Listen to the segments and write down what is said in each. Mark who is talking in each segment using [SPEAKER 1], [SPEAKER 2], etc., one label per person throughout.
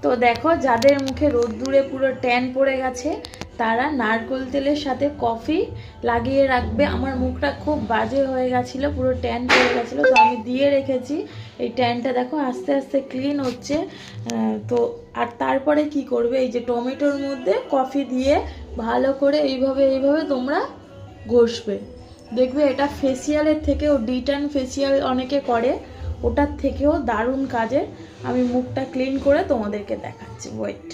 [SPEAKER 1] তো দেখো, যাদের মুখে রোদ্দুরে পুরো ট্যান পড়ে গেছে তারা নারকেল তেলের সাথে কফি লাগিয়ে রাখবে। আমার মুখটা খুব বাজে হয়ে গেছিলো, পুরো ট্যান পড়ে গেছিলো, তো আমি দিয়ে রেখেছি। এই ট্যানটা দেখো আস্তে আস্তে ক্লিন হচ্ছে। তো আর তারপরে কি করবে, এই যে টমেটোর মধ্যে কফি দিয়ে ভালো করে এইভাবে তোমরা ঘষবে। দেখবে এটা ফেসিয়ালের থেকেও, ডিট্যান ফেসিয়াল অনেকে করে, ওটার থেকেও দারুণ কাজের। আমি মুখটা ক্লিন করে তোমাদেরকে দেখাচ্ছি, ওয়েট।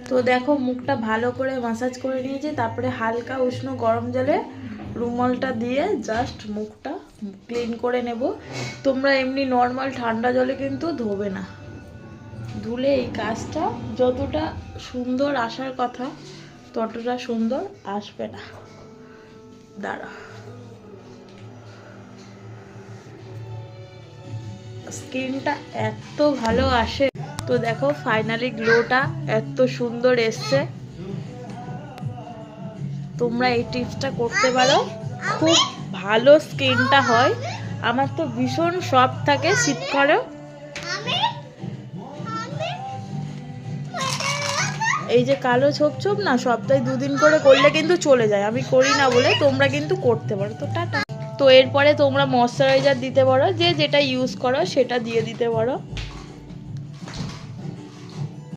[SPEAKER 1] তো দেখো মুখটা ভালো করে ম্যাসাজ করে নিয়েছি, তারপরে হালকা উষ্ণ গরম জলে রুমালটা দিয়ে জাস্ট মুখটা ক্লিন করে নেব। তোমরা এমনি নর্মাল ঠান্ডা জলে কিন্তু ধোবে না, ধুলে এই কাজটা যতটা সুন্দর আসার কথা ততটা সুন্দর আসবে না। দাঁড়া, স্কিনটা এত ভালো আসে। তো দেখো ফাইনালি গ্লোটা এত সুন্দর এসছে। তোমরা এই টিপসটা করতে পারো, খুব ভালো স্কিনটা হয়। আমার তো ভীষণ সফট থাকে শীতকালে। এই যে কালো ছোপ ছোপ না, সপ্তাহে 2 দিন করে করলে কিন্তু চলে যায়। আমি করি না বলে, তোমরা কিন্তু করতে পারো। তো টাটা। তো এরপরে তোমরা ময়শ্চারাইজার দিতে পারো, যে যেটা ইউজ করো সেটা দিয়ে দিতে পারো।